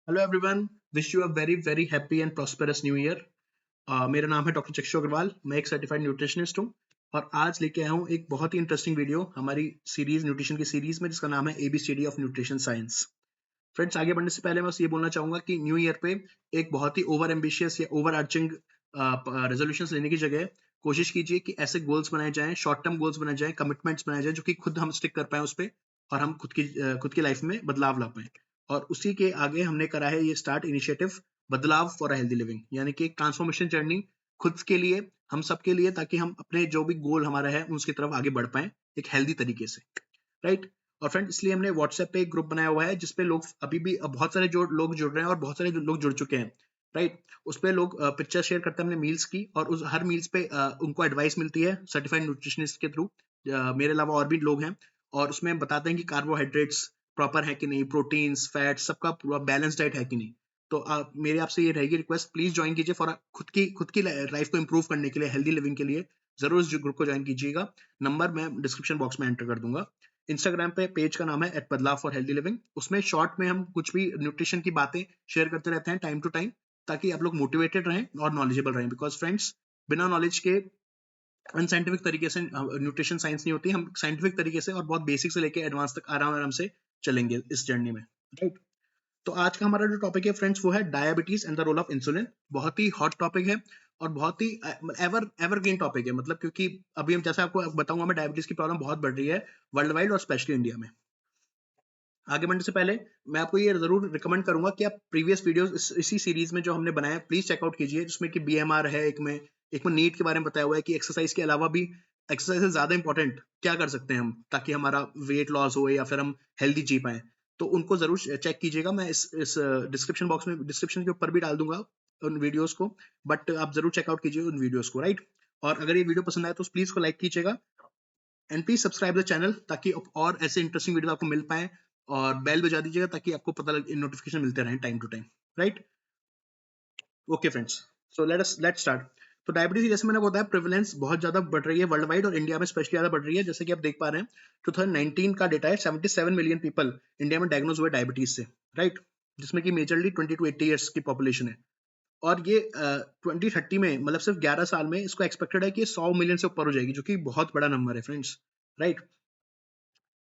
Hello everyone, wish you a very very happy and prosperous new year. मेरा नाम है doctor चक्षु अग्रवाल। मैं एक सर्टिफाइड न्यूट्रिशनिस्ट हूँ और आज लेके आया हूँ एक बहुत ही इंटरेस्टिंग वीडियो हमारी सीरीज न्यूट्रिशन की सीरीज में, जिसका नाम है ABCD of nutrition science. Friends, आगे बढ़ने से पहले मैं बस ये बोलना चाहूंगा कि न्यू ईयर पे एक बहुत ही ओवर एम्बिशियस या ओवर आर्चिंग रेजोल्यूशंस लेने की जगह कोशिश कीजिए कि ऐसे गोल्स बनाए जाएं, शॉर्ट टर्म गोल्स बनाए जाएं, कमिटमेंट्स बनाए जाएं जो कि खुद हम स्टिक कर पाए उस पर और हम खुद की लाइफ में बदलाव ला पाए। और उसी के आगे हमने करा है ये स्टार्ट इनिशिएटिव बदलाव फॉर अ हेल्दी लिविंग, यानी कि एक ट्रांसफॉर्मेशन जर्नी खुद के लिए, हम सबके लिए, ताकि हम अपने जो भी गोल हमारा है उसकी तरफ आगे बढ़ पाए एक हेल्दी तरीके से, राइट। और फ्रेंड, इसलिए हमने व्हाट्सएप पे एक ग्रुप बनाया हुआ है जिसपे लोग अभी भी बहुत सारे जो लोग जुड़ रहे हैं और बहुत सारे लोग जुड़ चुके हैं, राइट। उस पे लोग पिक्चर शेयर करते हैं अपने मील्स की और उस हर मील्स पे उनको एडवाइस मिलती है सर्टिफाइड न्यूट्रिशनिस्ट के थ्रू। मेरे अलावा और भी लोग हैं और उसमें बताते हैं कि कार्बोहाइड्रेट्स प्रॉपर है कि नहीं, प्रोटीन्स, फैट, सबका पूरा बैलेंस डाइट है कि नहीं। तो मेरी आपसे ये रहेगी रिक्वेस्ट, प्लीज ज्वाइन कीजिए फॉर खुद की लाइफ को इंप्रूव करने के लिए, हेल्दी लिविंग के लिए जरूर इस ग्रुप को ज्वाइन कीजिएगा। नंबर मैं डिस्क्रिप्शन बॉक्स में एंटर कर दूंगा। इंस्टाग्राम पे पेज का नाम है @बदलाव फॉर हेल्दी लिविंग। उसमें शॉर्ट में हम कुछ भी न्यूट्रिशन की बातें शेयर करते रहते हैं टाइम टू टाइम, ताकि आप लोग मोटिवेटेड रहें और नॉलेजेबल रहें। बिकॉज फ्रेंड्स, बिना नॉलेज के अनसाइंटिफिक तरीके से न्यूट्रिशन साइंस नहीं होती। हम साइंटिफिक तरीके से और बहुत बेसिक से लेके एडवांस तक आराम आराम से चलेंगे इस जर्नी में, राइट। तो आज का हमारा जो टॉपिक है फ्रेंड्स, वो है diabetes and the role of insulin. बहुत ही हॉट टॉपिक है और बहुत ही एवरग्रीन टॉपिक है, मतलब क्योंकि अभी हम जैसे आपको बताऊंगा, मैं डायबिटीज की प्रॉब्लम बहुत बढ़ रही है वर्ल्ड वाइड और स्पेशली इंडिया में। आगे बढ़ने से पहले मैं आपको ये जरूर रिकमेंड करूंगा कि आप प्रीवियस वीडियोस इसी सीरीज में जो हमने बनाया प्लीज चेकआउट कीजिए, जिसमें कि बीएमआर है, एक में नीट के बारे में बताया हुआ है कि एक्सरसाइज के अलावा भी, एक्सरसाइज से ज्यादा इंपॉर्टेंट क्या कर सकते हैं हम ताकि हमारा वेट लॉस हो या फिर हम हेल्दी जी पाए। तो उनको जरूर चेक कीजिएगा। मैं इस डिस्क्रिप्शन बॉक्स में, डिस्क्रिप्शन के ऊपर भी डाल दूंगा उन वीडियोस को, बट आप जरूर चेकआउट कीजिए उन वीडियोस को, राइट। और अगर ये वीडियो पसंद आए तो प्लीज को लाइक कीजिएगा and please subscribe the channel, ताकि और ऐसे इंटरेस्टिंग वीडियो आपको मिल पाए। और बेल बजा दीजिएगा ताकि आपको पता लगे, नोटिफिकेशन मिलते रहें time to time, right. Okay friends, so let start. तो डायबिटीज, जैसे मैंने बताया, प्रेवलेंस बहुत ज्यादा बढ़ रही है वर्ल्ड वाइड और इंडिया में स्पेशली ज्यादा बढ़ रही है। जैसे कि आप देख पा रहे हैं 2019 का डेटा है, 77 मिलियन पीपल इंडिया में डायग्नोज हुए डायबिटीज से, राइट। जिसमें कि मेजरली 20 to 80 ईयर्स की पॉपुलेशन है। और ये 2030 में, मतलब सिर्फ 11 साल में, इसको एक्सपेक्टेड है कि 100 मिलियन से ऊपर हो जाएगी, जो कि बहुत बड़ा नंबर है फ्रेंड्स, राइट।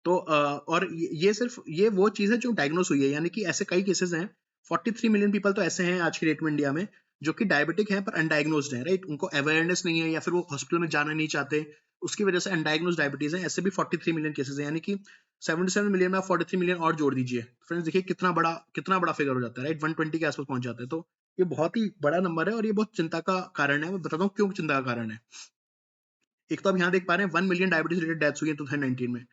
तो और ये सिर्फ ये वो चीज है जो डायग्नोस हुई है, यानी कि ऐसे कई केसेस हैं। 43 मिलियन पीपल तो ऐसे हैं आज की डेट में इंडिया में जो कि डायबिटिक हैं पर अनडायग्नोस्ड हैं, राइट। उनको अवेयरनेस नहीं है या फिर वो हॉस्पिटल में जाना नहीं चाहते, उसकी वजह से अनडायग्नोस्ड डायबिटीज है। ऐसे भी 43 मिलियन केसेस हैं, यानी कि 77 मिलियन में आप 43 मिलियन और जोड़ दीजिए फ्रेंड्स, देखिए कितना बड़ा फिगर हो जाता है, राइट। 120 के आसपास पहुंच जाता है। तो ये बहुत ही बड़ा नंबर है और ये बहुत चिंता का कारण है। मैं बताता हूँ क्यों चिंता का कारण है। एक तो आप यहाँ देख पा रहे हैं 1 मिलियन डायबिटीज रिलेटेड डेथ्स हुई है 2019 में।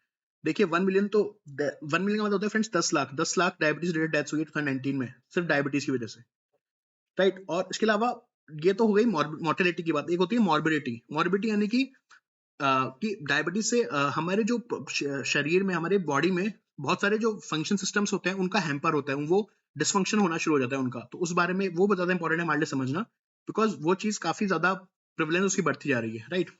देखिए 1 मिलियन, तो 1 मिलियन का मतलब होता है friends 10 lakh diabetes related deaths हुई है 2019 में, सिर्फ डायबिटीज की वजह से, राइट। और इसके अलावा ये तो हो गई मोर्टेलिटी की बात। एक होती है मॉर्बिडिटी। मॉर्बिडिटी यानी कि डायबिटीज से हमारे जो शरीर में, हमारे बॉडी में बहुत सारे जो फंक्शन सिस्टम्स होते हैं उनका हैम्पर होता है, वो डिसफंक्शन होना शुरू हो जाता है उनका। तो उस बारे में वो बहुत ज्यादा इंपॉर्टेंट है हमारे लिए समझना, बिकॉज वो चीज काफी ज्यादा प्रिवलेंस उसकी बढ़ती जा रही है, राइट।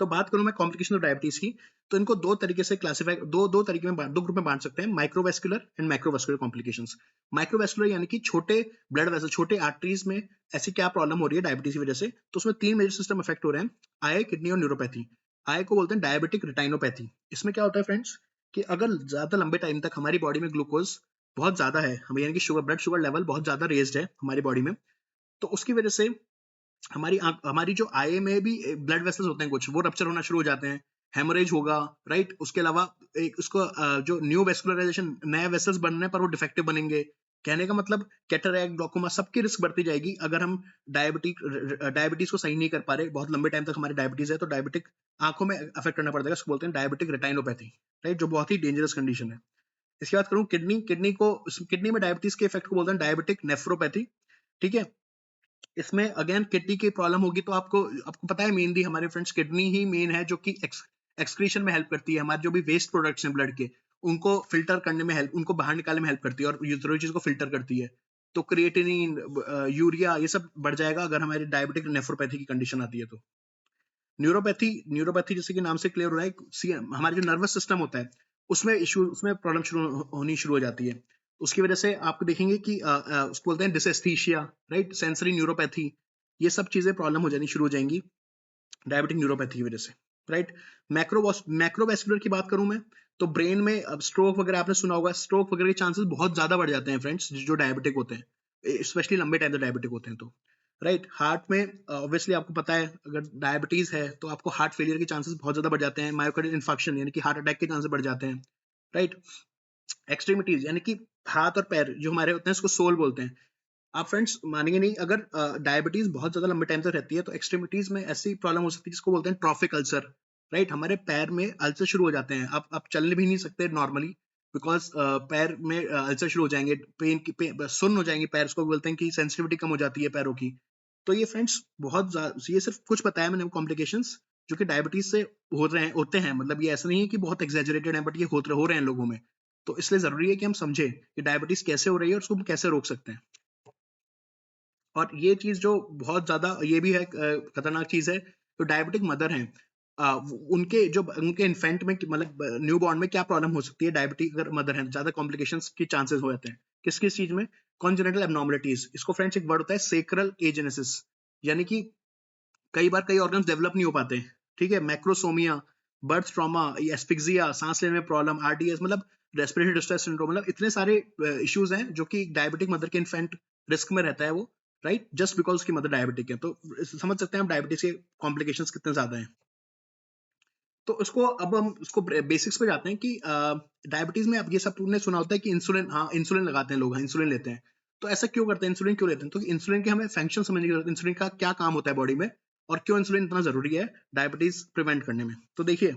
तो बात करूं मैं कॉम्प्लिकेशन ऑफ डायबिटीज की, तो इनको दो तरीके से क्लासिफाई, दो तरीके में दो ग्रुप में बांट सकते हैं, microvascular and macrovascular complications. Microvascular यानी कि छोटे ब्लड वेसल, छोटे आर्टरीज में ऐसी क्या प्रॉब्लम हो रही है डायबिटीज की वजह से, तो उसमें तीन मेजर सिस्टम अफेक्ट हो रहे हैं, आई, किडनी और न्यूरोपैथी। आई को बोलते हैं डायबिटिक रेटाइनोपैथी। इसमें क्या होता है फ्रेंड्स कि अगर ज्यादा लंबे टाइम तक हमारी बॉडी में ग्लूकोज बहुत ज्यादा है, हम यानी कि ब्लड शुगर लेवल बहुत ज्यादा रेज्ड है हमारी बॉडी में, तो उसकी वजह से हमारी जो आई में भी ब्लड वेसल्स होते हैं कुछ, वो रप्चर होना शुरू हो जाते हैं, हेमोरेज होगा, राइट। उसके अलावा एक उसको जो न्यू वेस्कुलराइजेशन, नए वेसल्स बनने पर वो डिफेक्टिव बनेंगे। कहने का मतलब कैटरैक्ट, ग्लूकोमा, सबकी रिस्क बढ़ती जाएगी अगर हम डायबिटीज को सही नहीं कर पा रहे। बहुत लंबे टाइम तक हमारी डायबिटीज है तो डायबिटिक आंखों में अफेक्ट करना पड़ता है, उसको बोलते हैं डायबिटिक रेटाइनोपैथी, राइट, जो बहुत ही डेंजरस कंडीशन है। इसकी बात करूं किडनी में डायबिटीज के इफेक्ट को बोलते हैं डायबिटिक नेफ्रोपैथी, ठीक है। इसमें अगेन किडनी की प्रॉब्लम होगी तो आपको आपको पता है मेनली हमारे फ्रेंड्स किडनी ही मेन है जो कि एक्सक्रीशन में हेल्प करती है, हमारे जो भी वेस्ट प्रोडक्ट्स हैं ब्लड के उनको फिल्टर करने में हेल्प, उनको बाहर निकालने में हेल्प करती है और ये जरूरी चीज को फिल्टर करती है। तो क्रिएटिनिन, यूरिया, ये सब बढ़ जाएगा अगर हमारी डायबिटिक नेफ्रोपैथी की कंडीशन आती है। तो न्यूरोपैथी जैसे कि नाम से क्लियर हो रहा है, हमारे जो नर्वस सिस्टम होता है उसमें प्रॉब्लम होनी शुरू हो जाती है। उसकी वजह से आप देखेंगे कि उसको बोलते हैं डिसेस्थीसिया, राइट, सेंसरी न्यूरोपैथी, ये सब चीजें प्रॉब्लम हो जानी शुरू हो जाएंगी डायबिटिक न्यूरोपैथी की वजह से, राइट। मैक्रोवेस्कुलर की बात करूं मैं, तो ब्रेन में अब स्ट्रोक वगैरह आपने सुना होगा, स्ट्रोक वगैरह के चांसेस बहुत ज्यादा बढ़ जाते हैं फ्रेंड्स, जो डायबिटिक होते हैं, स्पेशली लंबे टाइम तक डायबिटिक होते हैं तो, राइट। हार्ट में ऑब्वियसली आपको पता है, अगर डायबिटीज है तो आपको हार्ट फेलियर के चांसेस बहुत ज्यादा बढ़ जाते हैं, मायोकार्डियल इन्फार्क्शन यानी कि हार्ट अटैक के चांसेस बढ़ जाते हैं, राइट। एक्सट्रीमिटीज यानी कि हाथ और पैर जो हमारे होते हैं, इसको सोल बोलते हैं। आप फ्रेंड्स मानेंगे नहीं, अगर डायबिटीज बहुत ज्यादा लंबे टाइम तक रहती है तो एक्सट्रीमिटीज में ऐसी प्रॉब्लम हो सकती है जिसको बोलते हैं ट्रॉफिक अल्सर, राइट। हमारे पैर में अल्सर शुरू हो जाते हैं, आप चल भी नहीं सकते नॉर्मली, बिकॉज पैर में अल्सर शुरू हो जाएंगे, सुन्न हो जाएंगे पैर, उसको बोलते हैं कि सेंसिटिविटी कम हो जाती है पैरों की। तो ये फ्रेंड्स ये सिर्फ कुछ बताया मैंने कॉम्प्लिकेशंस जो कि डायबिटीज से होते हैं, मतलब ये ऐसा नहीं है कि बहुत एग्जेजरेटेड है, बट ये हो रहे हैं लोगों में। तो इसलिए जरूरी है कि हम समझे कि डायबिटीज कैसे हो रही है और उसको हम कैसे रोक सकते हैं। और ये चीज जो बहुत ज्यादा ये भी है खतरनाक चीज है, तो डायबिटिक मदर हैं, उनके इन्फेंट में मतलब न्यू बॉर्न में क्या प्रॉब्लम हो सकती है, डायबिटिक अगर मदर है ज्यादा कॉम्प्लिकेशंस के चांसेस हो जाते हैं। किस किस चीज में? कॉन्जेनिटल एब्नॉर्मलिटीज, इसको फ्रेंड्स एक वर्ड होता है सेक्रल एजेनेसिस, यानी कि कई बार कई ऑर्गन्स डेवलप नहीं हो पाते, ठीक है। मैक्रोसोमिया, बर्थ ट्रॉमा, एस्फिक्सिया, सांस लेने में प्रॉब्लम, आरडीएस मतलब रेस्पिरेटरी डिस्ट्रेस सिंड्रोम, मतलब इतने सारे इश्यूज हैं जो कि डायबिटिक मदर के इन्फेंट रिस्क में रहता है वो, राइट, जस्ट बिकॉज उसकी मदर डायबिटिक है। तो समझ सकते हैं हम डायबिटीज के कॉम्प्लिकेशंस कितने ज्यादा हैं। तो अब हम उसको बेसिक्स पे जाते हैं कि डायबिटीज में अब ये सब तुमने सुना होता है कि इंसुलिन, हाँ इंसुलिन लगाते हैं लोग, हाँ इंसुलिन लेते हैं। तो ऐसा क्यों करते हैं, इंसुलिन क्यों लेते हैं? तो इंसुलिन के हमें फंक्शन समझने की जरूरत है, इंसुलिन का क्या काम होता है बॉडी में, और क्यों इंसुलिन इतना जरूरी है डायबिटीज प्रिवेंट करने में। तो देखिए,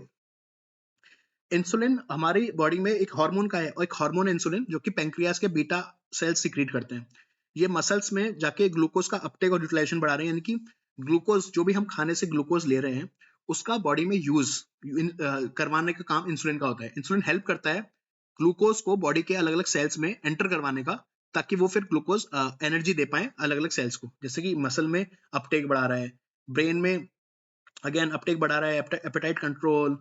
इंसुलिन हमारी बॉडी में एक हार्मोन का है, और एक हार्मोन इंसुलिन जो कि पेंक्रियास के बीटा सेल्स सीक्रेट करते हैं। ये मसल्स में जाके ग्लूकोज का अपटेक और यूटिलाइजेशन बढ़ा रहे हैं, यानी कि ग्लूकोज जो भी हम खाने से ग्लूकोज ले रहे हैं उसका बॉडी में यूज करवाने का काम इंसुलिन का होता है। इंसुलिन हेल्प करता है ग्लूकोज को बॉडी के अलग अलग सेल्स में एंटर करवाने का, ताकि वो फिर ग्लूकोज एनर्जी दे पाए अलग अलग सेल्स को, जैसे कि मसल में अपटेक बढ़ा रहा है, ब्रेन में अगेन अपटेक बढ़ा रहा है, एपेटाइट कंट्रोल,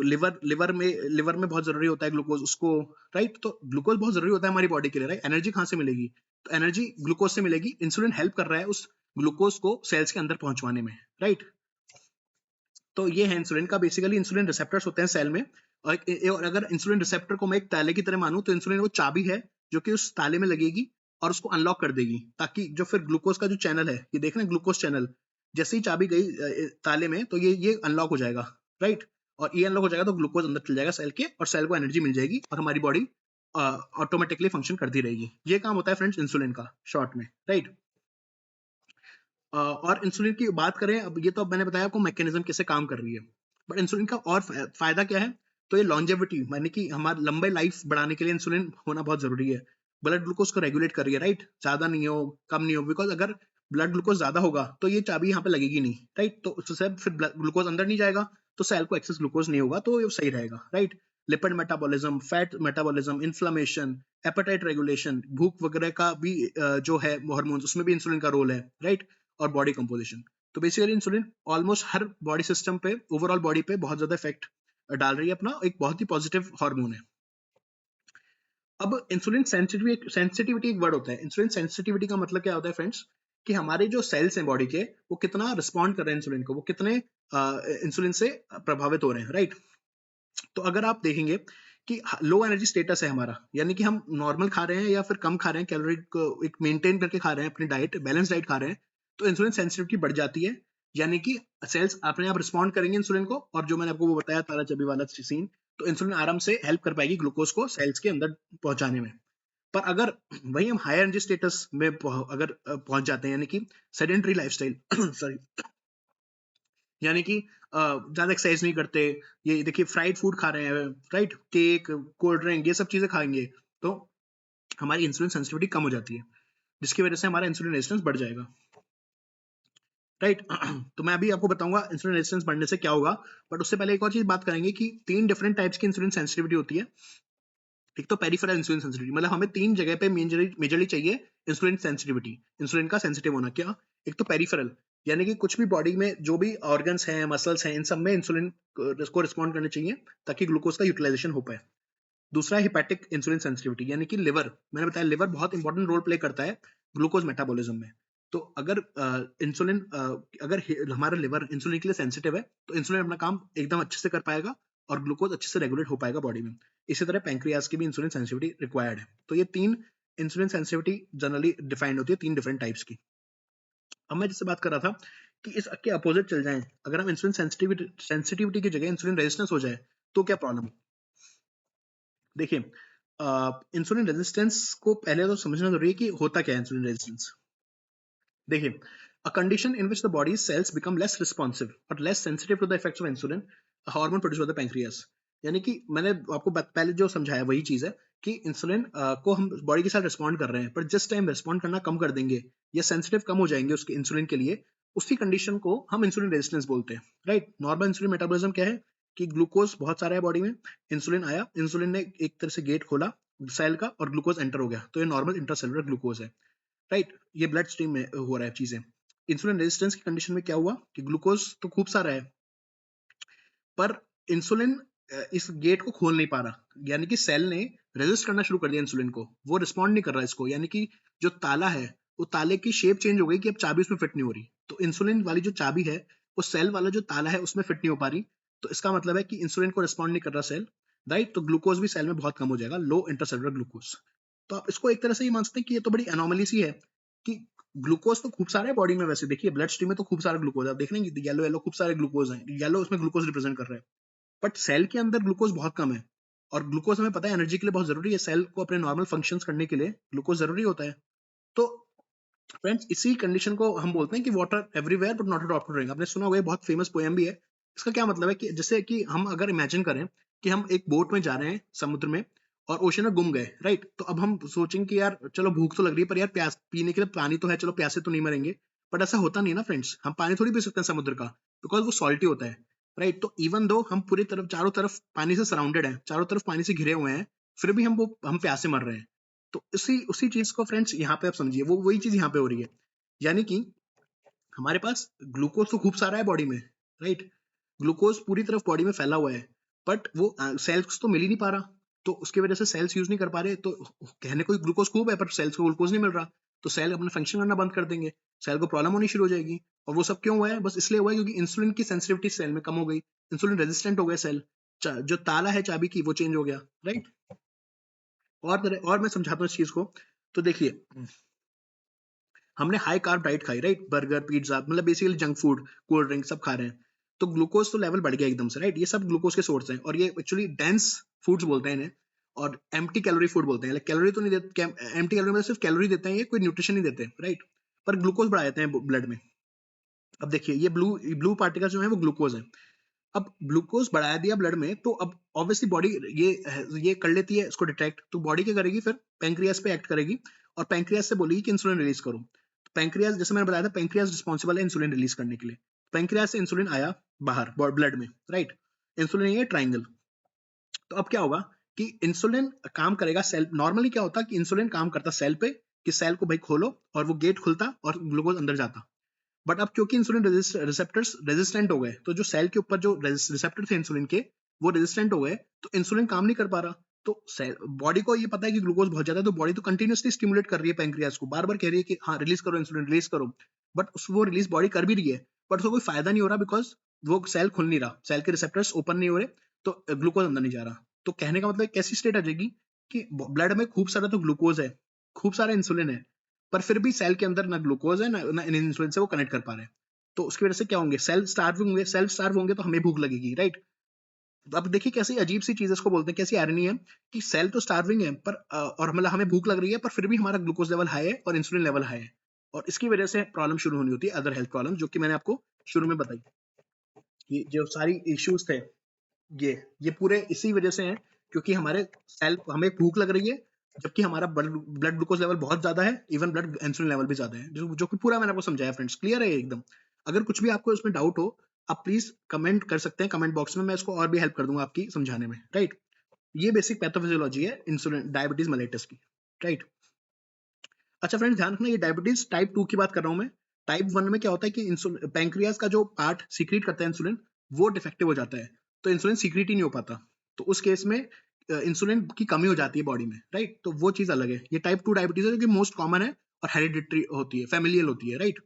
लिवर में बहुत जरूरी होता है ग्लूकोज उसको, राइट। तो ग्लूकोज बहुत जरूरी होता है हमारी बॉडी के लिए, राइट। एनर्जी कहाँ से मिलेगी? तो एनर्जी ग्लूकोज से मिलेगी, इंसुलिन हेल्प कर रहा है उस ग्लूकोज को सेल्स के अंदर पहुंचवाने में, राइट। तो ये है इंसुलिन का, बेसिकली इंसुलिन रिसेप्टर्स होते हैं सेल में, और अगर इंसुलिन रिसेप्टर को मैं एक ताले की तरह मानूं तो इंसुलिन वो चाबी है जो कि उस ताले में लगेगी और उसको अनलॉक कर देगी, ताकि जो फिर ग्लूकोज का जो चैनल है, ये देखना ग्लूकोज चैनल, जैसे ही चाबी गई ताले में तो ये अनलॉक हो जाएगा, राइट। और ये अनलॉक हो जाएगा तो ग्लूकोज अंदर चल जाएगा सेल के, और सेल को एनर्जी मिल जाएगी और हमारी बॉडी ऑटोमेटिकली फंक्शन करती रहेगी। ये काम होता है फ्रेंड्स इंसुलिन का शॉर्ट में, राइट। और इंसुलिन की बात करें, अब ये तो अब मैंने बताया आपको मैकेनिज्म कैसे काम कर रही है, बट इंसुलिन का और फायदा क्या है? तो ये लॉन्जेविटी, यानी कि हमारे लंबे लाइफ बढ़ाने के लिए इंसुलिन होना बहुत जरूरी है। ब्लड ग्लूकोज को रेगुलेट कर रही है, राइट, ज्यादा नहीं हो कम नहीं हो, बिकॉज अगर ब्लड ग्लूकोज ज्यादा होगा तो ये चाबी यहाँ पे लगेगी नहीं, राइट। तो उससे फिर ग्लूकोज अंदर नहीं जाएगा, तो सेल को एक्सेस ग्लूकोज नहीं होगा, तो ये सही रहेगा, right. Lipid metabolism, fat metabolism, inflammation, appetite regulation, भूख वगैरह का भी जो है हार्मोन्स, उसमें भी इंसुलिन का रोल है, राइट। और बॉडी कंपोजिशन, तो बेसिकली इंसुलिन ऑलमोस्ट हर बॉडी सिस्टम पे, ओवरऑल बॉडी पे बहुत ज्यादा इफेक्ट डाल रही है अपना, एक बहुत ही पॉजिटिव हार्मोन है। अब इंसुलिन सेंसिटिविटी एक वर्ड होता है, इंसुलिन सेंसिटिविटी का मतलब क्या होता है फ्रेंड्स, कि हमारे जो सेल्स हैं बॉडी के, वो कितना रिस्पॉन्ड कर रहे हैं इंसुलिन को, वो कितने इंसुलिन से प्रभावित हो रहे हैं, राइट। तो अगर आप देखेंगे कि लो एनर्जी स्टेटस है हमारा, यानी कि हम नॉर्मल खा रहे हैं या फिर कम खा रहे हैं, कैलोरी को एक मेंटेन करके खा रहे हैं, अपनी डाइट बैलेंस डाइट खा रहे हैं, तो इंसुलिन सेंसिटिविटी बढ़ जाती है, यानी कि सेल्स अपने आप रिस्पॉन्ड करेंगे इंसुलिन को, और जो मैंने आपको वो बताया ताला चाबी वाला सीन, तो इंसुलिन आराम से हेल्प कर पाएगी ग्लूकोज को सेल्स के अंदर पहुंचाने में। पर अगर वही हम हायर एनर्जी स्टेटस में अगर पहुंच जाते हैं, यानी कि सेडेंटरी लाइफस्टाइल सॉरी, यानी कि ज्यादा एक्सरसाइज नहीं करते, ये देखिए फ्राइड फूड खा रहे हैं, राइट, केक, कोल्ड ड्रिंक, ये सब चीजें खाएंगे, तो हमारी इंसुलिन सेंसिटिविटी कम हो जाती है, जिसकी वजह से हमारा इंसुलिन रेजिस्टेंस बढ़ जाएगा, राइट। तो मैं अभी आपको बताऊंगा इंसुलिन रेजिस्टेंस बढ़ने से क्या होगा, बट उससे पहले एक और चीज बात करेंगे कि 3 डिफरेंट टाइप्स की इंसुलिन सेंसिटिविटी होती है। एक तो पेरिफेरल इंसुलिन सेंसिटिविटी, मतलब हमें 3 जगह पे मेजरली चाहिए इंसुलिन सेंसिटिविटी, इंसुलिन का सेंसिटिव होना। क्या? एक तो पेरिफेरल, यानी कि कुछ भी बॉडी में जो भी ऑर्गन्स हैं, मसल्स हैं, इन सब में इंसुलिन को रिस्पॉन्ड करने चाहिए ताकि ग्लूकोज का यूटिलाइजेशन हो पाए। दूसरा हेपेटिक इंसुलिन सेंसिटिविटी, यानी कि लिवर, मैंने बताया लिवर बहुत इंपॉर्टेंट रोल प्ले करता है ग्लूकोज मेटाबॉलिज्म में। तो अगर इंसुलिन हमारा लिवर इंसुलिन के लिए सेंसिटिव है तो इंसुलिन अपना काम एकदम अच्छे से कर पाएगा और ग्लूकोज अच्छे से रेगुलेट हो पाएगा बॉडी में। इसी तरह पैंक्रियाज की भी इंसुलिन सेंसिटिविटी रिक्वायर्ड है। तो ये 3 इंसुलिन सेंसिटिविटी जनरली डिफाइंड होती है 3 डिफरेंट टाइप्स की। अब मैं जिससे बात कर रहा था कि इसके अपोजिट चल जाएं, अगर हम इंसुलिन सेंसिटिविटी की जगह इंसुलिन रेजिस्टेंस हो जाए तो क्या प्रॉब्लम? देखिए, इंसुलिन रेजिस्टेंस को पहले तो समझना जरूरी है कि होता क्या है इंसुलिन रेजिस्टेंस। देखिए, a condition in which the body's cells become less responsive or less sensitive to the effects of insulin, a hormone produced by the pancreas। यानी कि मैंने आपको पहले जो समझाया वही चीज है कि इंसुलिन को हम बॉडी के साथ रिस्पॉन्ड कर रहे हैं, पर जिस टाइम रिस्पॉन्ड करना कम कर देंगे या सेंसिटिव कम हो जाएंगे उसके इंसुलिन के लिए, उसी कंडीशन को हम इंसुलिन रेजिस्टेंस बोलते हैं, राइट। नॉर्मल इंसुलिन मेटाबॉलिज्म क्या है कि ग्लूकोज बहुत सारा है बॉडी में, इंसुलिन आया, इंसुलिन ने एक तरह से गेट खोला सेल का और ग्लूकोज एंटर हो गया, तो ये नॉर्मल इंट्रासेलुलर ग्लूकोज है, राइट। ये ब्लड स्ट्रीम में हो रहा है चीजें। इंसुलिन रेजिस्टेंस की कंडीशन में क्या हुआ कि ग्लूकोज तो खूब सारा है पर इंसुलिन इस गेट को खोल नहीं पा रहा, यानी कि सेल ने रेजिस्ट करना शुरू कर दिया इंसुलिन को, वो रिस्पॉन्ड नहीं कर रहा इसको, यानी कि जो ताला है वो ताले की शेप चेंज हो गई कि अब चाबी उसमें फिट नहीं हो रही। तो इंसुलिन वाली जो चाबी है वो सेल वाला जो ताला है उसमें फिट नहीं हो पा रही, तो इसका मतलब है कि इंसुलिन को रिस्पॉन्ड नहीं कर रहा सेल, राइट। तो ग्लूकोज भी सेल में बहुत कम हो जाएगा, लो इंटरसेलुलर ग्लूकोज। तो आप इसको एक तरह से ये मान सकते हैं कि ये तो बड़ी एनोमली सी है कि ग्लूकोज तो खूब सारा है बॉडी में, वैसे देखिए ब्लड स्ट्रीम में तो खूब सारा ग्लूकोज है, आप देख रहे हैं येलो येलो खूब सारे ग्लूकोज हैं, येलो उसमें ग्लूकोज रिप्रेजेंट कर रहा है, बट सेल के अंदर ग्लूकोज बहुत कम है। और ग्लूकोज हमें पता है एनर्जी के लिए बहुत जरूरी है, सेल को अपने नॉर्मल फंक्शंस करने के लिए ग्लूकोज जरूरी होता है। तो फ्रेंड्स इसी कंडीशन को हम बोलते हैं कि water everywhere but not a drop to drink. आपने सुना होगा, बहुत फेमस पोएम भी है। इसका क्या मतलब है कि जैसे कि हम अगर इमेजिन करें कि हम एक बोट में जा रहे हैं समुद्र में और ओशन में गुम गए, राइट। तो अब हम सोचेंगे कि यार चलो भूख तो लग रही है पर यार प्यास पीने के लिए पानी तो है, चलो प्यासे तो नहीं मरेंगे, बट ऐसा होता नहीं है ना फ्रेंड्स, हम पानी थोड़ी पी सकते हैं समुद्र का, बिकॉज वो सॉल्टी होता है, राइट। तो इवन दो हम पूरी तरफ चारों तरफ पानी से सराउंडेड है, चारों तरफ पानी से घिरे हुए हैं, फिर भी हम प्यासे मर रहे हैं। तो उसी उसी चीज को फ्रेंड्स यहाँ पे आप समझिए, वो वही चीज यहाँ पे हो रही है, यानी कि हमारे पास ग्लूकोज तो खूब सारा है बॉडी में, राइट। ग्लूकोज पूरी तरफ बॉडी में फैला हुआ है, बट वो सेल्स तो मिल ही नहीं पा रहा, तो उसकी वजह से सेल्स यूज नहीं कर पा रहे, तो कहने को ग्लूकोज खूब है पर सेल्स को ग्लूकोज नहीं मिल रहा, तो सेल अपना फंक्शन करना बंद कर देंगे, सेल को प्रॉब्लम होनी शुरू हो जाएगी। और वो सब क्यों हुआ है? बस इसलिए हुआ है क्योंकि इंसुलिन की सेंसिटिविटी सेल में कम हो गई, इंसुलिन रेजिस्टेंट हो गए सेल, जो ताला है चाबी की वो चेंज हो गया, राइट। और मैं समझाता हूँ इस चीज को। तो देखिए, हमने हाई कार्ब डाइट खाई, राइट, बर्गर पिज्जा मतलब basically junk food, cold drink सब खा रहे हैं, तो ग्लूकोज तो लेवल बढ़ गया एकदम से, राइट। ये सब ग्लूकोज के सोर्स हैं और ये एक्चुअली डेंस फूड्स बोलते हैं इन्हें, और एम्प्टी कैलोरी फूड बोलते हैं। कैलोरी तो नहीं देते, एम्प्टी कैलोरी मतलब सिर्फ कैलोरी देते हैं, ये कोई न्यूट्रिशन नहीं देते, राइट, पर ग्लूकोज बढ़ा देते हैं ब्लड में। अब देखिए ये ब्लू पार्टिकल जो है वो ग्लूकोज है। अब ग्लूकोज बढ़ा दिया ब्लड में, तो अब ऑब्वियसली बॉडी ये कर लेती है इसको डिटेक्ट, तो बॉडी क्या करेगी, फिर पैंक्रियास पे एक्ट करेगी और पैंक्रियास से बोलेगी कि इंसुलिन रिलीज करो। तो पैंक्रियास, जैसे मैंने बताया था, पैंक्रियास रिस्पॉन्सिबल है इंसुलिन रिलीज करने के लिए। पैंक्रियास से इंसुलिन आया बाहर ब्लड में, राइट, इंसुलिन ये ट्राइंगल। तो अब क्या होगा कि इंसुलिन काम करेगा सेल, नॉर्मली क्या होता है कि इंसुलिन काम करता सेल पे कि सेल को भाई खोलो, और वो गेट खुलता और ग्लूकोज अंदर जाता। बट अब क्योंकि इंसुलिन रिसेप्टर्स रेजिस्टेंट हो गए, तो जो सेल के ऊपर जो रिसेप्टर थे इंसुलिन के वो रेजिस्टेंट हो गए, तो इंसुलिन काम नहीं कर पा रहा। तो बॉडी को ये पता है कि ग्लूकोज बहुत ज्यादा है, तो बॉडी तो कंटिन्यूसली स्टिमुलेट कर रही है पैंक्रियास को, बार बार कह रही है कि हाँ रिलीज करो इंसुलिन, रिलीज करो, बट वो रिलीज बॉडी कर भी रही है, बट उसको कोई फायदा नहीं हो रहा, बिकॉज वो सेल खुल नहीं रहा, सेल के रिसेप्टर्स ओपन नहीं हो रहे, तो ग्लूकोज अंदर नहीं जा रहा। तो कहने का मतलब कैसी स्टेट आ जाएगी कि ब्लड में खूब सारा तो ग्लूकोज है, खूब सारा इंसुलिन है, पर फिर भी सेल के अंदर ना ग्लूकोज है ना इंसुलिन से वो कनेक्ट कर पा रहे हैं। तो उसकी वजह से क्या होंगे, सेल्फ स्टार्व होंगे, तो हमें भूख लगेगी, राइट। अब देखिए कैसी अजीब सी चीज इसको बोलते हैं, कैसी आयरनी है कि सेल तो स्टार्विंग है पर और मतलब हमें भूख लग रही है, पर फिर भी हमारा ग्लूकोज लेवल हाई है और इंसुलिन लेवल हाई है, और इसकी वजह से प्रॉब्लम शुरू होनी होती है, अदर हेल्थ प्रॉब्लम, जो कि मैंने आपको शुरू में बताई। ये जो सारी इश्यूज थे ये पूरे इसी वजह से हैं, क्योंकि हमारे सेल, हमें भूख लग रही है जबकि हमारा ब्लड ग्लूकोज लेवल बहुत ज्यादा है, इवन ब्लड इंसुलिन लेवल भी ज्यादा है, जो कि पूरा मैंने आपको समझाया फ्रेंड्स, क्लियर है एकदम। अगर कुछ भी आपको इसमें डाउट हो, आप प्लीज कमेंट कर सकते हैं कमेंट बॉक्स में, मैं इसको और भी हेल्प कर दूंगा आपकी समझाने में, राइट। ये बेसिक पैथोफिजियोलॉजी है इंसुलिन डायबिटीज मेलेटस की, राइट। अच्छा फ्रेंड्स ध्यान रखना, ये डायबिटीज टाइप 2 की बात कर रहा हूं मैं। टाइप 1 में क्या होता है कि इंसुलिन पैंक्रियास का जो पार्ट सीक्रेट करता है इंसुलिन, वो डिफेक्टिव हो जाता है, तो इंसुलिन सीक्रेट ही नहीं हो पाता। तो उस केस में इंसुलिन की कमी हो जाती है बॉडी में, राइट। तो वो चीज अलग है। ये टाइप 2 डायबिटीज है जो कि मोस्ट कॉमन है और हेरिडिटरी होती है, फैमिलियल होती है, राइट।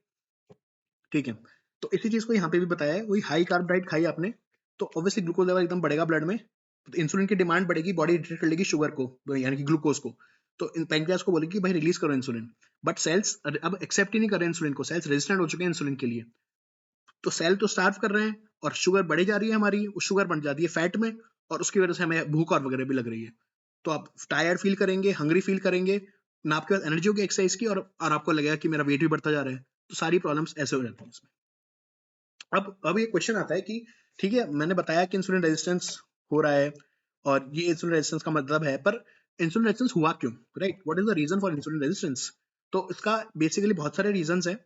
ठीक है, तो इसी चीज को यहाँ पे भी बताया है। वही हाई कार्ब डाइट खाई आपने तो ऑब्वियसली ग्लूकोज लेवल एकदम बढ़ेगा ब्लड में, तो इंसुलिन की डिमांड बढ़ेगी, बॉडी डिटेक्ट कर लेगी शुगर को यानी कि ग्लूकोज को, तो पैंक्रियास को बोलेगी भाई रिलीज करो इंसुलिन। बट सेल्स अब एक्सेप्ट ही नहीं कर रहे इंसुलिन को, सेल्स रेजिस्टेंट हो चुके हैं इंसुलिन के लिए। तो सेल तो स्टार्व कर रहे हैं और शुगर बढ़ी जा रही है हमारी, शुगर बन जाती है फैट में, और उसकी वजह से हमें भूख और वगैरह भी लग रही है। तो आप टायर्ड फील करेंगे, हंग्री फील करेंगे ना, आपके पास एनर्जी होगी एक्सरसाइज की, और आपको लगेगा कि मेरा वेट भी बढ़ता जा रहा है। तो सारी प्रॉब्लम्स ऐसे हो जाती हैं इसमें। अब ये क्वेश्चन आता है कि ठीक है, मैंने बताया कि इंसुलिन रेजिस्टेंस हो रहा है और ये इंसुलिन रेजिस्टेंस का मतलब है, पर इंसुलिन रेजिस्टेंस हुआ क्यों, right? What is the reason for insulin resistance? तो इसका बेसिकली बहुत सारे रीजंस हैं।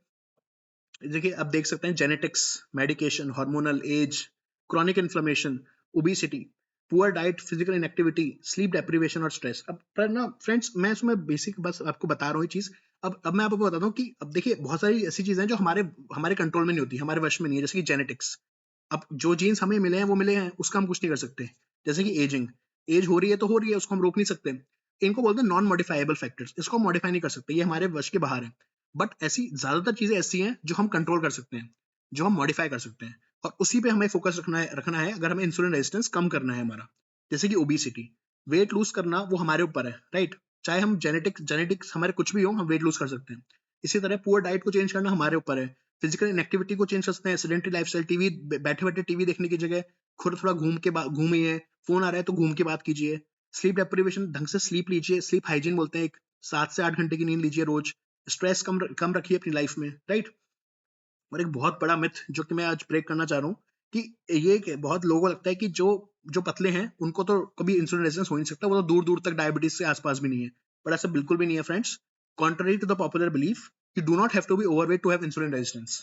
देखिए, आप देख सकते हैं genetics, medication, hormonal, age, chronic inflammation, obesity, poor diet, physical inactivity, sleep deprivation और स्ट्रेस। अब पर ना फ्रेंड्स, मैं इसमें बेसिक बस आपको बता रहा हूँ ये चीज। अब मैं आपको बताता हूँ कि अब देखिए बहुत सारी ऐसी चीजें हैं जो हमारे हमारे कंट्रोल में नहीं होती, हमारे वश में नहीं है, जैसे कि जेनेटिक्स। अब जो जीन्स हमें मिले हैं वो मिले हैं, उसका हम कुछ नहीं कर सकते। जैसे कि एजिंग, एज हो रही है तो हो रही है, उसको हम रोक नहीं सकते। इनको बोलते हैं नॉन मॉडिफाइबल फैक्टर्स, इसको मॉडिफाई नहीं कर सकते, ये हमारे वश के बाहर है। बट ऐसी ज्यादातर चीजें ऐसी हैं जो हम कंट्रोल कर सकते हैं, जो हम मॉडिफाई कर सकते हैं, और उसी पे हमें फोकस रखना है अगर हमें इंसुलिन रेजिस्टेंस कम करना है हमारा। जैसे कि ओबेसिटी, वेट लूज करना वो हमारे ऊपर है, राइट। चाहे हम जेनेटिक्स हमारे कुछ भी हो, हम वेट लूज कर सकते हैं। इसी तरह पुअर डाइट को चेंज करना हमारे ऊपर है। फिजिकल इनएक्टिविटी को चेंज कर सकते हैं, सेडेंटरी लाइफस्टाइल, टीवी बैठे बैठे टीवी देखने की जगह खुद थोड़ा घूमिए, फोन आ रहा है तो घूम के बात कीजिए। स्लीप डेप्रिवेशन, ढंग से स्लीप लीजिए, स्लीप हाइजीन बोलते हैं एक, 7 से 8 घंटे की नींद लीजिए रोज। स्ट्रेस कम कम रखिए अपनी लाइफ में, राइट। और एक बहुत बड़ा मिथ जो कि मैं आज ब्रेक करना चाह रहा हूँ कि बहुत लोगों को लगता है कि जो जो पतले हैं उनको तो कभी इंसुलिन रेजिस्टेंस हो नहीं सकता, वो तो दूर दूर तक डायबिटीज से आसपास भी नहीं है। बट ऐसा बिल्कुल भी नहीं है friends. Contrary to the popular belief, you do not have to be overweight to have insulin resistance.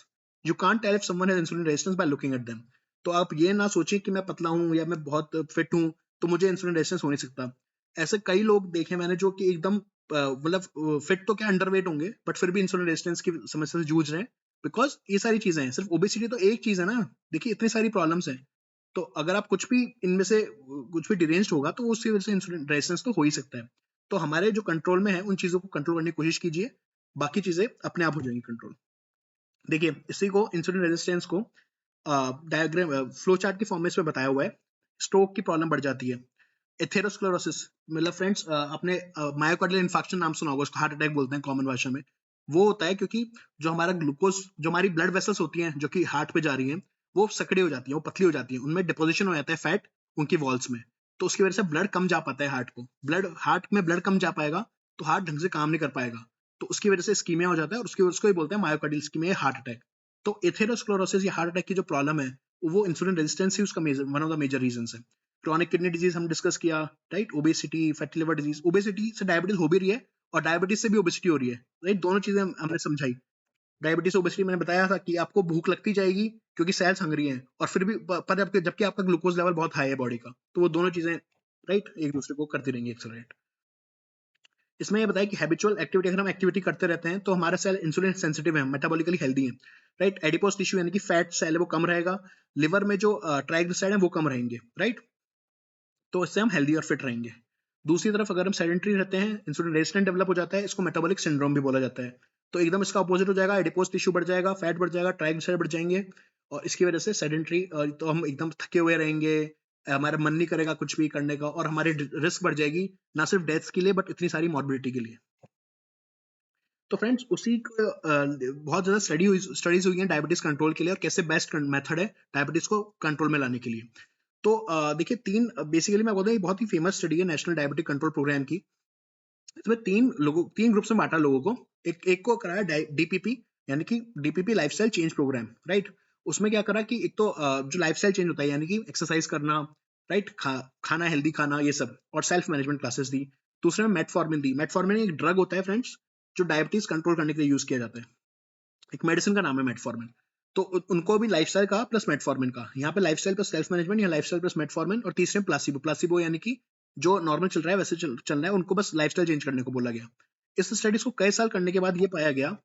You can't tell if someone has insulin resistance by looking at them. तो आप ये ना सोचिए कि मैं पतला हूँ या मैं बहुत फिट हूँ तो मुझे इंसुलिन रेजिस्टेंस हो नहीं सकता। ऐसे कई लोग देखे मैंने जो कि एकदम मतलब फिट तो क्या अंडरवेट होंगे, बट फिर भी इंसुलिन रेजिस्टेंस की समस्या से जूझ रहे हैं। बिकॉज ये सारी चीजें हैं, सिर्फ ओबेसिटी तो एक चीज है ना, देखिए इतनी सारी प्रॉब्लम्स हैं। तो अगर आप कुछ भी इनमें से कुछ भी डिरेंज्ड होगा तो उसकी वजह से इंसुलिन रेजिस्टेंस तो हो ही सकता है। तो हमारे जो कंट्रोल में है उन चीजों को कंट्रोल करने की कोशिश कीजिए, बाकी चीजें अपने आप हो जाएंगी कंट्रोल। देखिए, इसी को इंसुलिन रेजिस्टेंस को डायग्राम फ्लो चार्ट की फॉर्म में इसमें बताया हुआ है। स्ट्रोक की प्रॉब्लम बढ़ जाती है। एथेरोस्क्लेरोसिस मतलब फ्रेंड्स, आपने मायोकार्डियल इन्फार्क्शन नाम सुना होगा, उसको हार्ट अटैक बोलते हैं कॉमन भाषा में। वो होता है क्योंकि जो हमारा ग्लूकोज, जो हमारी ब्लड वेसल्स होती हैं जो कि हार्ट पे जा रही हैं, वो सकड़ी हो जाती है, वो पतली हो जाती है, उनमें डिपोजिशन हो जाता है फैट उनकी वॉल्स में। तो उसकी वजह से ब्लड कम जा पाता है हार्ट को, हार्ट में ब्लड कम जा पाएगा तो हार्ट ढंग से काम नहीं कर पाएगा। तो उसकी वजह से स्कीमिया हो जाता है, और उसको ही बोलते हैं मायोकार्डियल स्कीमिया, हार्ट अटैक। तो एथेरोस्क्लेरोसिस या हार्ट अटैक की जो प्रॉब्लम है वो इंसुलिन रेजिस्टेंस ही उसका one of the major reason है। क्रॉनिक किडनी डिजीज हम डिस्कस किया, right. Obesity, fatty liver disease, obesity से डायबिटीज हो भी रही है और डायबिटीज से भी ओबेसिटी हो रही है, राइट। दोनों चीजें हमने समझाई। डायबिटीज से ओबेसिटी मैंने बताया था कि आपको भूख लगती जाएगी क्योंकि सेल्स हंग्री हैं, और फिर भी पर जबकि आपका ग्लूकोज लेवल बहुत हाई है बॉडी का, तो वो दोनों चीजें, राइट, एक दूसरे को करती रहेंगी एक्सेलरेट। इसमें ये बताया कि हैबिचुअल एक्टिविटी, अगर हम एक्टिविटी करते रहते हैं तो हमारा सेल इंसुलिन सेंसिटिव है, मेटाबॉलिकली हेल्दी है, राइट। एडिपोस टिश्यू यानी कि फैट सेल है वो कम रहेगा, लिवर में जो ट्राइग्लिसराइड है वो कम रहेंगे, राइट। तो इससे हम हेल्दी और फिट रहेंगे। दूसरी तरफ अगर हम सेडेंटरी रहते हैं, इंसुलिन रेजिस्टेंट डेवलप हो जाता है, इसको मेटाबॉलिक सिंड्रोम भी बोला जाता है। तो एकदम इसका अपोजिट हो जाएगा, एडिपोज टिश्यू बढ़ जाएगा, फैट बढ़ जाएगा, ट्राइग्लिसराइड बढ़ जाएंगे, और इसकी वजह से सेडेंटरी, तो हम एकदम थके हुए रहेंगे, हमारा मन नहीं करेगा कुछ भी करने का, और हमारी रिस्क बढ़ जाएगी ना सिर्फ डेथ के लिए बट इतनी सारी मॉर्बिडिटी के लिए। तो फ्रेंड्स, उसी को बहुत ज्यादा स्टडीज हुई हैं डायबिटीज कंट्रोल के लिए, और कैसे बेस्ट मेथड है डायबिटीज को कंट्रोल में लाने के लिए। तो देखिए, बेसिकली मैं बोलता हूँ, बहुत ही फेमस स्टडी है नेशनल डायबिटिक कंट्रोल प्रोग्राम की। इसमें तीन ग्रुप्स में बांटा लोगों को। एक को कराया डीपीपी, यानी कि DPP lifestyle change program, right. उसमें क्या करा कि एक तो जो लाइफस्टाइल चेंज होता है यानी कि एक्सरसाइज करना, राइट, खाना हेल्दी खाना, ये सब, और सेल्फ मैनेजमेंट क्लासेस दी। दूसरे में मेटफॉर्मिन दी। मेटफॉर्मिन एक ड्रग होता है फ्रेंड्स, जो डायबिटीज कंट्रोल करने के लिए यूज किया जाता है, एक मेडिसिन का नाम है मेटफॉर्मिन। तो उनको भी लाइफस्टाइल का प्लस मेटफॉर्मिन का, यहाँ पे लाइफस्टाइल प्लस सेल्फ मैनेजमेंट या लाइफस्टाइल प्लस मेटफॉर्मिन, और तीसरे प्लासिबो। प्लासिबो यानी कि जो नॉर्मल चल रहा है वैसे चल रहा है, उनको बस लाइफस्टाइल चेंज करने को बोला गया। इस स्टडीज को कई साल करने के बाद ये पाया गया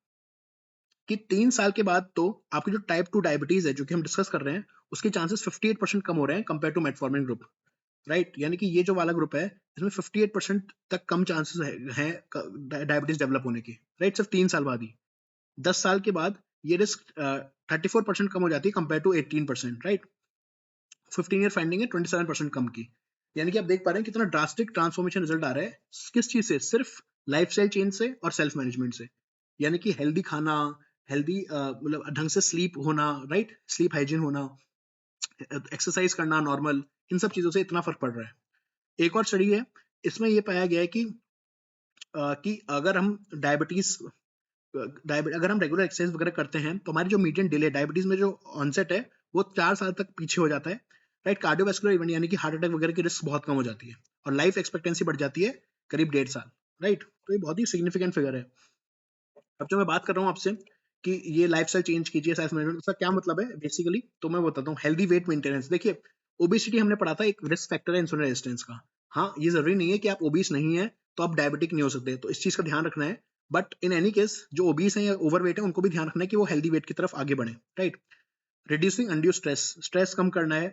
कि 3 साल के बाद तो आपकी जो टाइप 2 डायबिटीज है जो कि हम डिस्कस कर रहे हैं, उसके चांसेस 58% कम हो रहे हैं compare to metformin group. Right, यानी कि ये जो वाला ग्रुप है इसमें 58% तक कम चांसेस हैं डायबिटीज डेवलप होने के, राइट, सिर्फ 3 साल बाद ही। 10 साल के बाद ये रिस्क 34% कम हो जाती है compare to 18%, right. 15 year finding है 27% कम की। यानी कि आप देख पा रहे हैं कितना ड्रास्टिक ट्रांसफॉर्मेशन रिजल्ट आ रहा है, किस चीज से, सिर्फ लाइफस्टाइल चेंज से और सेल्फ मैनेजमेंट से। यानी कि हेल्दी खाना, हेल्दी मतलब ढंग से स्लीप होना, राइट, स्लीप हाइजीन होना, एक्सरसाइज करना नॉर्मल, इन सब चीजों से इतना फर्क पड़ रहा है। एक और स्टडी है, इसमें ये पाया गया है कि अगर हम डायबिटीज अगर हम रेगुलर एक्सरसाइज वगैरह करते हैं तो हमारी जो मीडियन डिले डायबिटीज में जो ऑनसेट है वो 4 साल तक पीछे हो जाता है, राइट। कार्डियोवैस्कुलर इवेंट यानी कि हार्ट अटैक वगैरह की रिस्क बहुत कम हो जाती है और लाइफ एक्सपेक्टेंसी बढ़ जाती है करीब 1.5 साल, राइट। तो ये बहुत ही सिग्निफिकेंट फिगर है। अब जो मैं बात कर रहा हूँ आपसे कि ये लाइफस्टाइल चेंज कीजिए, सेल्फ मैनेजमेंट, उसका क्या मतलब है बेसिकली, तो मैं बताता हूँ। हेल्दी वेट मेंटेनेंस, देखिए ओबेसिटी हमने पढ़ा था एक रिस्क फैक्टर है इंसुलिन रेजिस्टेंस का। हाँ, ये जरूरी नहीं है कि आप ओबीस नहीं है तो आप डायबिटिक नहीं हो सकते, तो इस चीज का ध्यान रखना है। बट इन एनी केस जो ओबीस है या ओवरवेट है उनको भी ध्यान रखना है कि वो हेल्दी वेट की तरफ आगे बढ़े, right. Reducing undue stress, stress कम करना है।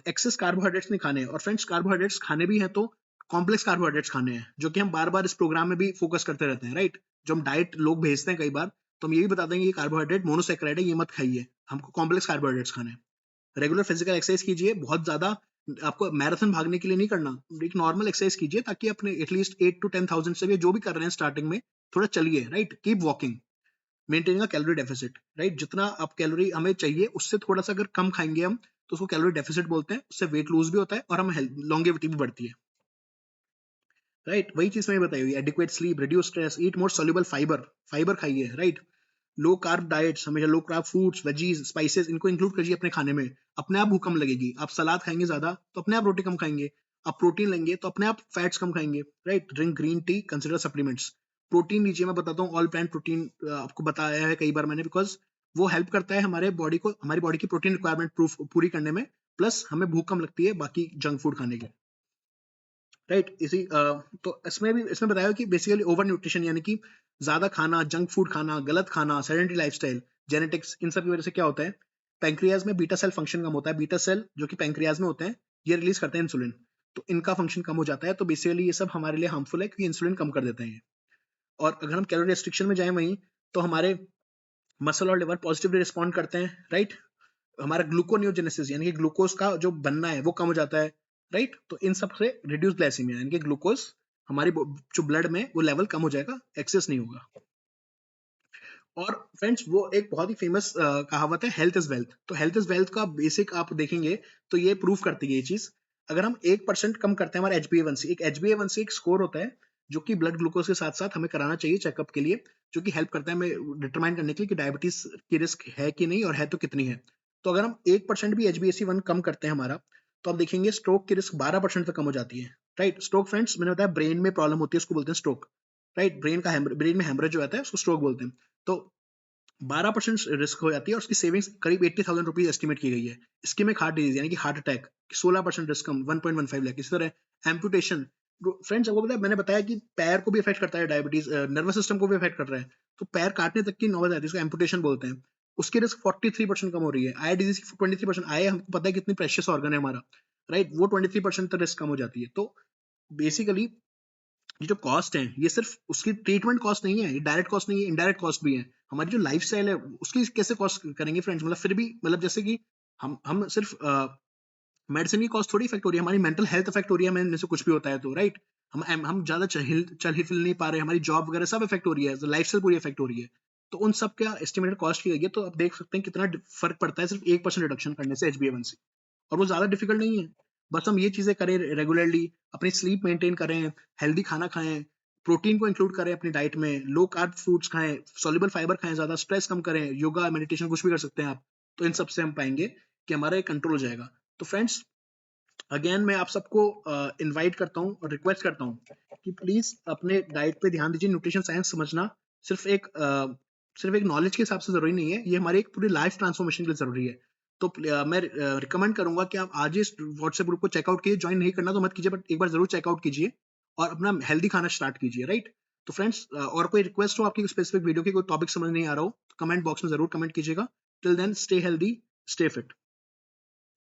एक्सेस कार्बोहाइड्रेट्स नहीं खाने, और फ्रेंड्स कार्बोहाइड्रेट्स खाने भी है तो कॉम्प्लेक्स कार्बोहाइड्रेट्स खाने हैं, जो कि हम बार बार इस प्रोग्राम में भी फोकस करते रहते हैं, राइट। जो हम डाइट लोग भेजते हैं कई बार, तो हम ये भी बताते हैं कि ये कार्बोहाइड्रेट मोनोसेक्राइड है, ये मत खाइए, हमको कॉम्प्लेक्स कार्बोहाइड्रेट्स खाने हैं। रेगुलर फिजिकल एक्सरसाइज कीजिए, बहुत ज्यादा आपको मैराथन भागने के लिए नहीं करना, एक नॉर्मल एक्सरसाइज कीजिए ताकि अपने एटलीस्ट 8 to 10,000 से भी जो भी कर रहे हैं स्टार्टिंग में थोड़ा चलिए, right. Keep walking, maintaining a calorie deficit, right. जितना आप कैलोरी हमें चाहिए उससे थोड़ा सा अगर कम खाएंगे हम तो उसको कैलोरी डेफिसिट बोलते हैं, उससे वेट लूज भी होता है और हम लॉन्गेविटी भी बढ़ती है, राइट। वही चीज मैंने बताई हुई, एडिक्वेट स्लीप, रिड्यूस स्ट्रेस, ईट मोर सोल्यूबल फाइबर, फाइबर खाइए, राइट। लो कार्ब डाइट्स, हमेशा low carb fruits, veggies, spices, इनको इंक्लूड करिए अपने खाने में, अपने आप भूख कम लगेगी। आप सलाद खाएंगे ज्यादा तो अपने आप रोटी कम खाएंगे, आप प्रोटीन लेंगे तो अपने आप फैट्स कम खाएंगे, right. Drink green tea, consider supplements. Protein लीजिए, मैं बताता हूँ ऑल प्लांट प्रोटीन, आपको बताया है कई बार मैंने, बिकॉज वो हेल्प करता है हमारे बॉडी को, हमारी बॉडी की प्रोटीन रिक्वायरमेंट पूरी करने में, प्लस हमें भूख कम लगती है बाकी जंक फूड खाने के, राइट। तो इसमें बताया कि बेसिकली ओवर न्यूट्रिशन यानी कि ज्यादा खाना, जंक फूड खाना, गलत खाना, सेडेंटरी लाइफस्टाइल, जेनेटिक्स, इन सब की वजह से क्या होता है, पैंक्रियाज में बीटा सेल फंक्शन कम होता है। बीटा सेल जो कि पैंक्रियाज में होते हैं, ये रिलीज करते हैं इंसुलिन, तो इनका फंक्शन कम हो जाता है। तो बेसिकली ये सब हमारे लिए हार्मफुल है क्योंकि इंसुलिन कम कर देते हैं ये। और अगर हम कैलोरी रेस्ट्रिक्शन में जाए वहीं, तो हमारे मसल और लिवर पॉजिटिवली रिस्पॉन्ड करते हैं, राइट। हमारा ग्लूकोनियोजेनेसिस यानी कि ग्लूकोज का जो बनना है वो कम हो जाता है, राइट। तो इन सब से रिड्यूस ग्लाइसीमिया यानी कि ग्लूकोज हमारी जो ब्लड में वो लेवल कम हो जाएगा, एक्सेस नहीं होगा। और फ्रेंड्स वो एक बहुत ही फेमस कहावत है, हेल्थ इज वेल्थ। तो हेल्थ इज वेल्थ का बेसिक आप देखेंगे तो ये प्रूव करती है ये चीज। अगर हम 1% कम करते हैं हमारा HbA1c, एक HbA1c एक स्कोर होता है जो कि ब्लड ग्लूकोज के साथ साथ हमें कराना चाहिए चेकअप के लिए, जो कि हेल्प करता है हमें डिटरमाइन करने के लिए कि डायबिटीज की रिस्क है कि नहीं, और है तो कितनी है। तो अगर हम 1% भी HbA1c कम करते हैं हमारा, तो आप देखेंगे स्ट्रोक की रिस्क 12% तक कम हो जाती है, राइट। स्ट्रोक फ्रेंड्स मैंने बताया ब्रेन में प्रॉब्लम होती है, उसको बोलते हैं स्ट्रोक, राइट। ब्रेन में हेमरेज जो आता है उसको स्ट्रोक बोलते हैं। तो 12% रिस्क हो जाती है और उसकी सेविंग्स करीब 80,000 रुपीज एस्टिमेट की गई है। इस्केमिक हार्ट डिजीज यानी कि हार्ट अटैक 16% रिस्क कम, 1.15 लाख। इसी तरह एम्पुटेशन, फ्रेंड्स आपको पता है मैंने बताया कि पैर को भी इफेक्ट करता है डायबिटीज, नर्वस सिस्टम को भी इफेक्ट कर रहा है, तो पैर काटने तक की नौबत आती है, इसको एम्पुटेशन बोलते हैं। उसकी रिस्क 43% कम हो रही है। आई डिजीज की 23%, आई हमको पता है कितनी प्रेशियस ऑर्गन है हमारा, राइट, वो 23% तक रिस्क कम हो जाती है। तो बेसिकली ये जो कॉस्ट है ये सिर्फ उसकी ट्रीटमेंट कॉस्ट नहीं है, ये डायरेक्ट कॉस्ट नहीं है, इनडायरेक्ट कॉस्ट भी है। हमारी जो लाइफस्टाइल है उसकी कैसे कॉस्ट करेंगे फ्रेंड्स, मतलब फिर भी मतलब जैसे कि हम सिर्फ मेडिसिन की कॉस्ट थोड़ी इफेक्ट हो रही है, हमारी मेंटल हेल्थ इफेक्ट हो रही है हमें इनमें से कुछ भी होता है तो, राइट। हम ज्यादा चल फिर नहीं पा रहे, हमारी जॉब वगैरह सब इफेक्ट हो रही है, लाइफ स्टाइल पूरी इफेक्ट हो रही है। तो उन सब का एस्टिमेटेड कॉस्ट की गई है, तो आप देख सकते हैं कितना फर्क पड़ता है सिर्फ 1% रिडक्शन करने से HbA1c। और वो ज्यादा डिफिकल्ट नहीं है, बस हम ये चीजें करें रेगुलरली, अपनी स्लीप मेंटेन करें, हेल्दी खाना खाएं, प्रोटीन को इंक्लूड करें अपनी डाइट में, लो कार्ब फ्रूट्स खाएं, सॉल्युबल फाइबर खाएं, ज्यादा स्ट्रेस कम करें, योगा मेडिटेशन कुछ भी कर सकते हैं आप। तो इन सब से हम पाएंगे कि हमारा कंट्रोल हो जाएगा। तो फ्रेंड्स अगेन मैं आप सबको इनवाइट करता हूँ और रिक्वेस्ट करता हूँ कि प्लीज अपने डाइट पे ध्यान दीजिए। न्यूट्रिशन साइंस समझना सिर्फ एक नॉलेज के हिसाब से जरूरी नहीं है, ये हमारी एक पूरी लाइफ ट्रांसफॉर्मेशन के लिए जरूरी है। तो मैं रिकमेंड करूंगा कि आप आज इस व्हाट्सएप ग्रुप को चेकआउट कीजिए, ज्वाइन नहीं करना तो मत कीजिए, बट एक बार जरूर चेकआउट कीजिए और अपना हेल्दी खाना स्टार्ट कीजिए, राइट। तो फ्रेंड्स और कोई रिक्वेस्ट हो आपकी स्पेसिफिक वीडियो की, कोई टॉपिक समझ नहीं आ रहा हो तो कमेंट बॉक्स में जरूर कमेंट कीजिएगा। Till then stay healthy, stay fit.